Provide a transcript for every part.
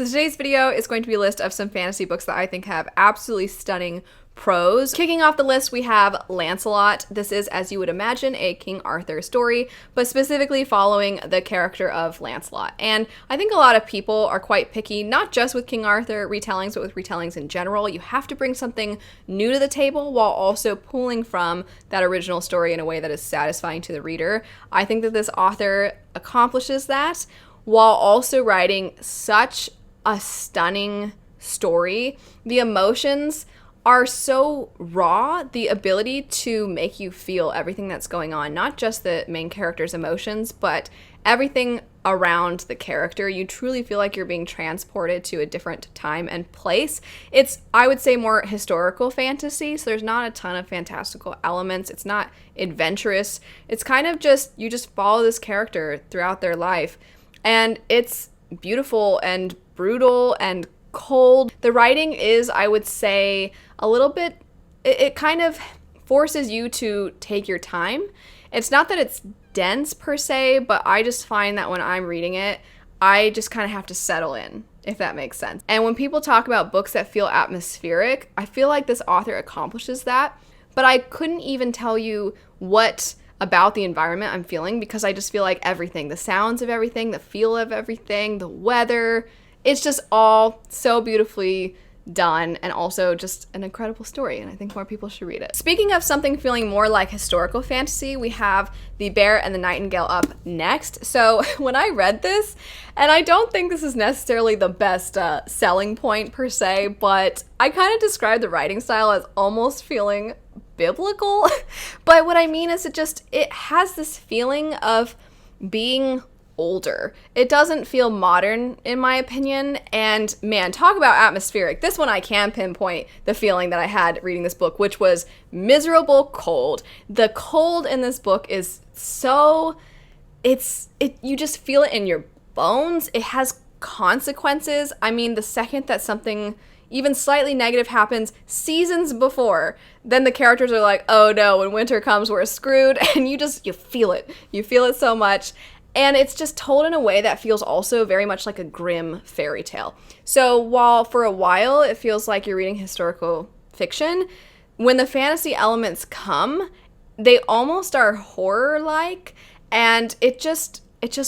So today's video is going to be a list of some fantasy books that I think have absolutely stunning prose. Kicking off the list, we have Lancelot. This is, as you would imagine, a King Arthur story, but specifically following the character of Lancelot. And I think a lot of people are quite picky, not just with King Arthur retellings, but with retellings in general. You have to bring something new to the table while also pulling from that original story in a way that is satisfying to the reader. I think that this author accomplishes that while also writing such a stunning story. The emotions are so raw, the ability to make you feel everything that's going on, not just the main character's emotions, but everything around the character. You truly feel like you're being transported to a different time and place. It's, I would say, more historical fantasy, so there's not a ton of fantastical elements. It's not adventurous. It's kind of just, you just follow this character throughout their life, and it's beautiful and brutal and cold. The writing is, I would say, a little bit, it kind of forces you to take your time. It's not that it's dense per se, but I just find that when I'm reading it, I just kind of have to settle in, if that makes sense. And when people talk about books that feel atmospheric, I feel like this author accomplishes that, but I couldn't even tell you what about the environment I'm feeling, because I just feel like everything, the sounds of everything, the feel of everything, the weather, it's just all so beautifully done, and also just an incredible story, and I think more people should read it. Speaking of something feeling more like historical fantasy, we have The Bear and the Nightingale up next. So when I read this, and I don't think this is necessarily the best selling point per se, but I kind of described the writing style as almost feeling biblical. But what I mean is it has this feeling of being older. It doesn't feel modern, in my opinion, and man, talk about atmospheric. This one I can pinpoint the feeling that I had reading this book, which was miserable cold. The cold in this book is so, you just feel it in your bones. It has consequences. I mean, the second that something even slightly negative happens seasons before, then the characters are like, oh no, when winter comes, we're screwed, and you feel it. You feel it so much. And it's just told in a way that feels also very much like a grim fairy tale. So while for a while it feels like you're reading historical fiction, when the fantasy elements come, they almost are horror-like, and it just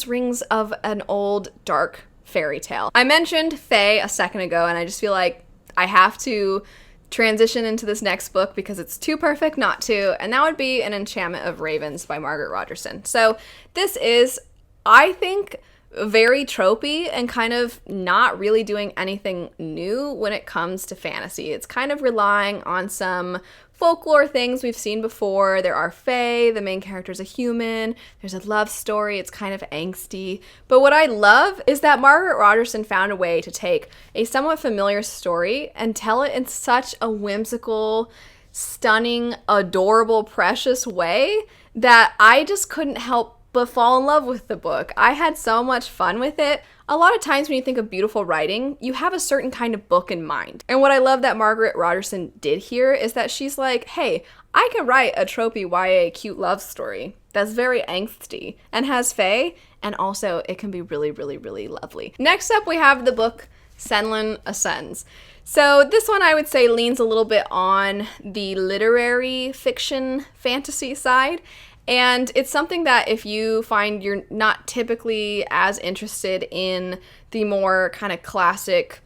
rings of an old dark fairy tale. I mentioned Fae a second ago, and I just feel like I have to transition into this next book because it's too perfect not to, and that would be An Enchantment of Ravens by Margaret Rogerson. So this is, I think, very tropey and kind of not really doing anything new when it comes to fantasy. It's kind of relying on some folklore things we've seen before. There are fae, the main character's a human, there's a love story, it's kind of angsty. But what I love is that Margaret Rogerson found a way to take a somewhat familiar story and tell it in such a whimsical, stunning, adorable, precious way that I just couldn't help but fall in love with the book. I had so much fun with it. A lot of times when you think of beautiful writing, you have a certain kind of book in mind. And what I love that Margaret Rogerson did here is that she's like, hey, I can write a tropey YA cute love story that's very angsty and has fae, and also it can be really, really, really lovely. Next up, we have the book Senlin Ascends. So this one I would say leans a little bit on the literary fiction fantasy side. And it's something that if you find you're not typically as interested in the more kind of classic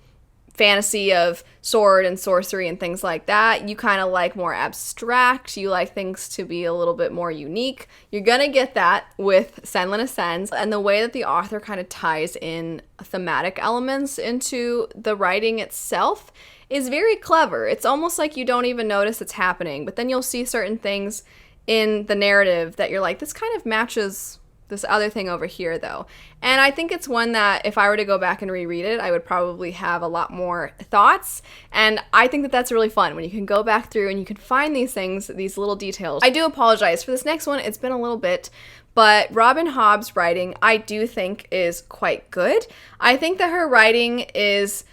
fantasy of sword and sorcery and things like that, you kind of like more abstract, you like things to be a little bit more unique, you're gonna get that with Senlin Ascends. And the way that the author kind of ties in thematic elements into the writing itself is very clever. It's almost like you don't even notice it's happening, but then you'll see certain things in the narrative that you're like, this kind of matches this other thing over here though. And I think it's one that if I were to go back and reread it, I would probably have a lot more thoughts. And I think that that's really fun when you can go back through and you can find these things, these little details. I do apologize for this next one. It's been a little bit, but Robin Hobb's writing I do think is quite good. I think that her writing is,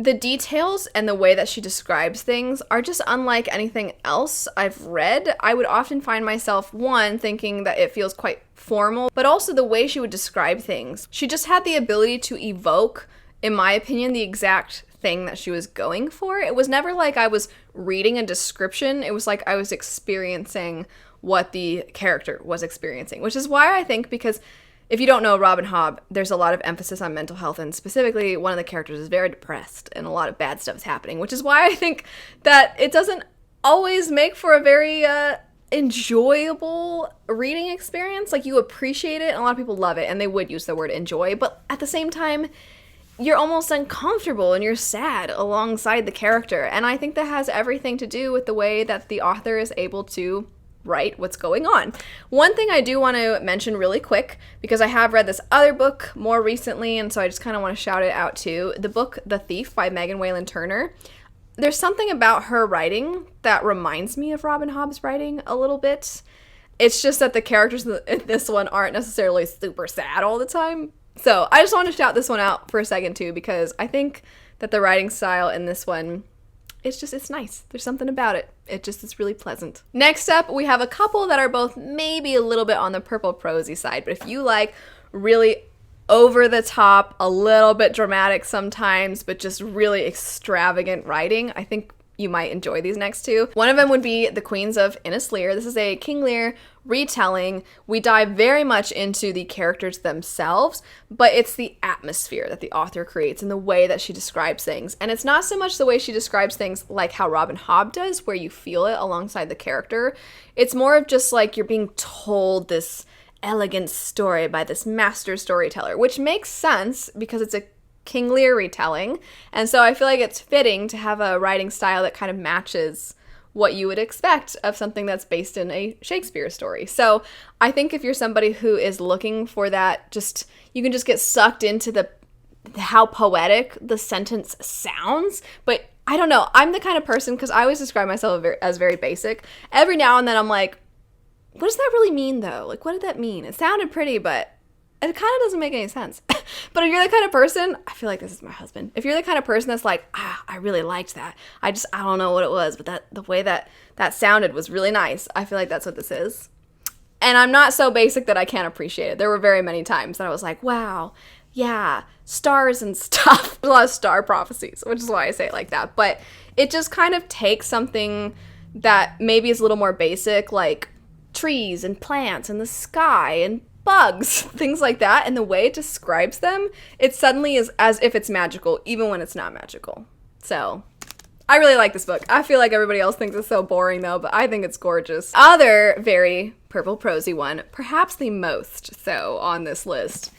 the details and the way that she describes things are just unlike anything else I've read. I would often find myself, one, thinking that it feels quite formal, but also the way she would describe things. She just had the ability to evoke in my opinion, the exact thing that she was going for. It was never like I was reading a description. It was like I was experiencing what the character was experiencing, which is why I think, because if you don't know Robin Hobb, there's a lot of emphasis on mental health, and specifically one of the characters is very depressed and a lot of bad stuff is happening, which is why I think that it doesn't always make for a very enjoyable reading experience. Like, you appreciate it, and a lot of people love it, and they would use the word enjoy, but at the same time, you're almost uncomfortable and you're sad alongside the character. And I think that has everything to do with the way that the author is able to write what's going on. One thing I do want to mention really quick, because I have read this other book more recently, and so I just kind of want to shout it out too. The book The Thief by Megan Whalen Turner. There's something about her writing that reminds me of Robin Hobb's writing a little bit. It's just that the characters in this one aren't necessarily super sad all the time. So I just want to shout this one out for a second too, because I think that the writing style in this one, it's nice. There's something about it. It's really pleasant. Next up, we have a couple that are both maybe a little bit on the purple prosy side, but if you like really over the top, a little bit dramatic sometimes, but just really extravagant writing, I think you might enjoy these next two. One of them would be The Queens of Innisleer. This is a King Lear retelling. We dive very much into the characters themselves, but it's the atmosphere that the author creates and the way that she describes things. And it's not so much the way she describes things like how Robin Hobb does, where you feel it alongside the character. It's more of just like you're being told this elegant story by this master storyteller, which makes sense because it's a King Lear retelling, and so I feel like it's fitting to have a writing style that kind of matches what you would expect of something that's based in a Shakespeare story. So I think if you're somebody who is looking for that, you can just get sucked into how poetic the sentence sounds. But I don't know, I'm the kind of person, because I always describe myself as very basic. Every now and then I'm like, what does that really mean though? Like, what did that mean? It sounded pretty, but it kind of doesn't make any sense. But if you're the kind of person, I feel like this is my husband. If you're the kind of person that's like, I really liked that. I don't know what it was, but the way that sounded was really nice. I feel like that's what this is. And I'm not so basic that I can't appreciate it. There were very many times that I was like, wow, yeah, stars and stuff. There's a lot of star prophecies, which is why I say it like that. But it just kind of takes something that maybe is a little more basic, like trees and plants and the sky and bugs, things like that, and the way it describes them, it suddenly is as if it's magical, even when it's not magical. So I really like this book. I feel like everybody else thinks it's so boring though, but I think it's gorgeous. Other very purple prosy one, perhaps the most so on this list,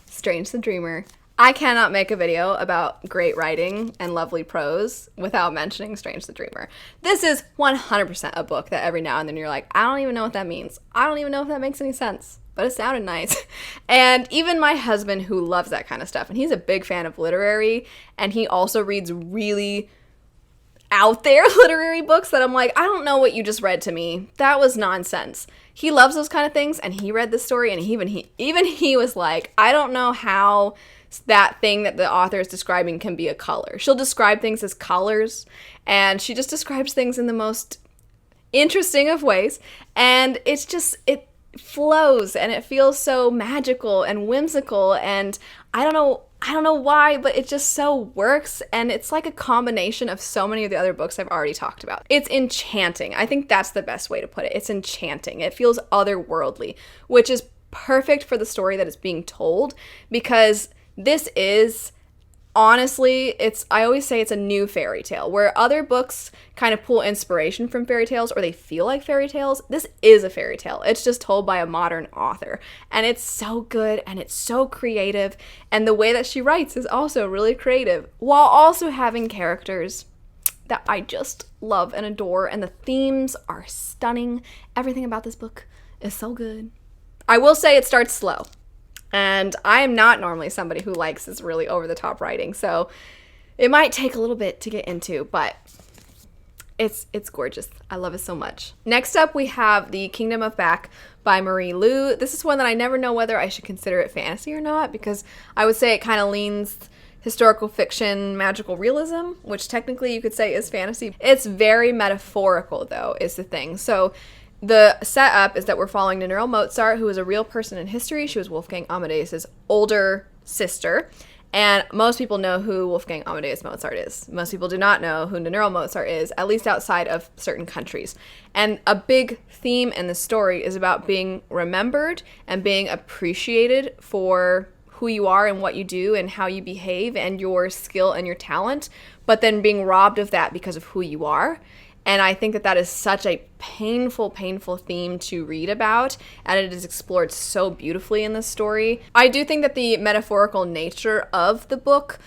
Strange the Dreamer. I cannot make a video about great writing and lovely prose without mentioning Strange the Dreamer. This is 100% a book that every now and then you're like, I don't even know what that means. I don't even know if that makes any sense. But it sounded nice. And even my husband, who loves that kind of stuff, and he's a big fan of literary, and he also reads really out there literary books that I'm like, I don't know what you just read to me. That was nonsense. He loves those kind of things, and he read this story, and even he was like, I don't know how that thing that the author is describing can be a color. She'll describe things as colors, and she just describes things in the most interesting of ways, and it flows and it feels so magical and whimsical, and I don't know why, but it just so works, and it's like a combination of so many of the other books I've already talked about. It's enchanting. I think that's the best way to put it. It's enchanting. It feels otherworldly, which is perfect for the story that is being told, because this is honestly, I always say it's a new fairy tale. Where other books kind of pull inspiration from fairy tales, or they feel like fairy tales, this is a fairy tale. It's just told by a modern author. And it's so good, and it's so creative, and the way that she writes is also really creative, while also having characters that I just love and adore, and the themes are stunning. Everything about this book is so good. I will say it starts slow. And I am not normally somebody who likes this really over-the-top writing, so it might take a little bit to get into, but it's gorgeous. I love it so much. Next up, we have The Kingdom of Back by Marie Lu. This is one that I never know whether I should consider it fantasy or not, because I would say it kind of leans historical fiction, magical realism, which technically you could say is fantasy. It's very metaphorical, though, is the thing. So the setup is that we're following Nannerl Mozart, who is a real person in history. She was Wolfgang Amadeus's older sister, And most people know who Wolfgang Amadeus Mozart is. Most people do not know who Nannerl Mozart is, at least outside of certain countries. And a big theme in the story is about being remembered and being appreciated for who you are and what you do and how you behave and your skill and your talent, but then being robbed of that because of who you are. And I think that that is such a painful, painful theme to read about, and it is explored so beautifully in this story. I do think that the metaphorical nature of the book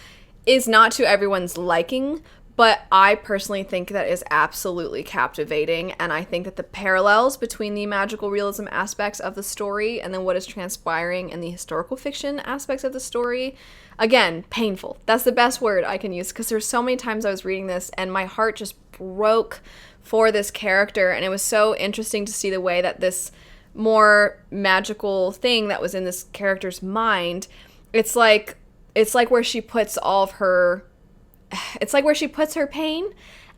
is not to everyone's liking, but I personally think that is absolutely captivating, and I think that the parallels between the magical realism aspects of the story and then what is transpiring in the historical fiction aspects of the story, again, painful. That's the best word I can use, because there's so many times I was reading this and my heart just broke for this character, and it was so interesting to see the way that this more magical thing that was in this character's mind, it's like where she puts all of her, it's like where she puts her pain,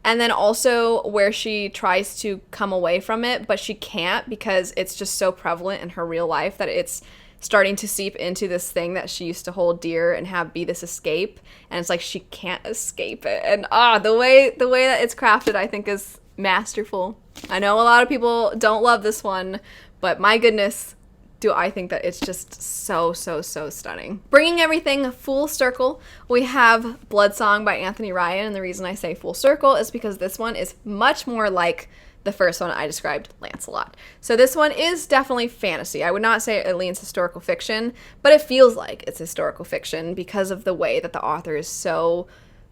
and then also where she tries to come away from it, but she can't because it's just so prevalent in her real life that it's starting to seep into this thing that she used to hold dear and have be this escape, and it's like she can't escape it. And the way that it's crafted, I think, is masterful. I know a lot of people don't love this one, but my goodness, do I think that it's just so stunning. Bringing everything full circle, we have Bloodsong by Anthony Ryan, and the reason I say full circle is because this one is much more like the first one I described, Lancelot. So this one is definitely fantasy. I would not say it leans historical fiction, but it feels like it's historical fiction because of the way that the author is so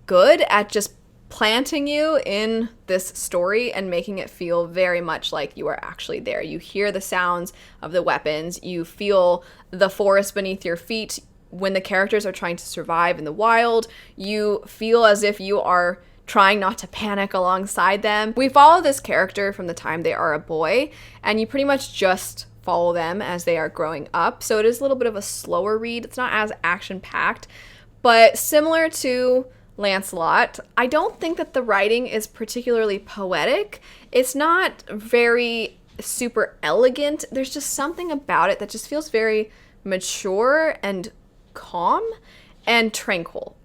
good at just planting you in this story and making it feel very much like you are actually there. You hear the sounds of the weapons, you feel the forest beneath your feet when the characters are trying to survive in the wild, you feel as if you are trying not to panic alongside them. We follow this character from the time they are a boy, and you pretty much just follow them as they are growing up. So it is a little bit of a slower read. It's not as action-packed, but similar to Lancelot, I don't think that the writing is particularly poetic. It's not very super elegant. There's just something about it that just feels very mature and calm and tranquil.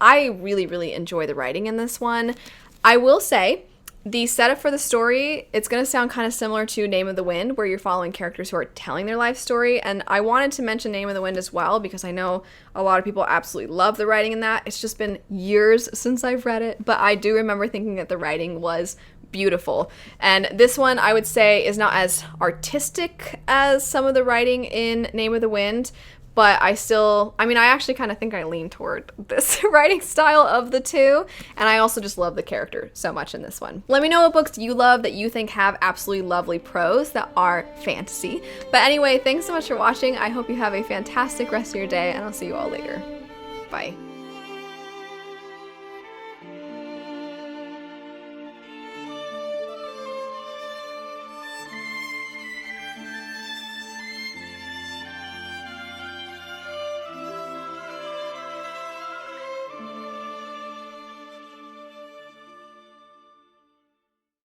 I really enjoy the writing in this one. I will say, the setup for the story, it's going to sound kind of similar to Name of the Wind, where you're following characters who are telling their life story, and I wanted to mention Name of the Wind as well, because I know a lot of people absolutely love the writing in that. It's just been years since I've read it, but I do remember thinking that the writing was beautiful. And this one, I would say, is not as artistic as some of the writing in Name of the Wind, but I actually kind of think I lean toward this writing style of the two, and I also just love the character so much in this one. Let me know what books you love that you think have absolutely lovely prose that are fantasy. But anyway, thanks so much for watching. I hope you have a fantastic rest of your day, and I'll see you all later. Bye.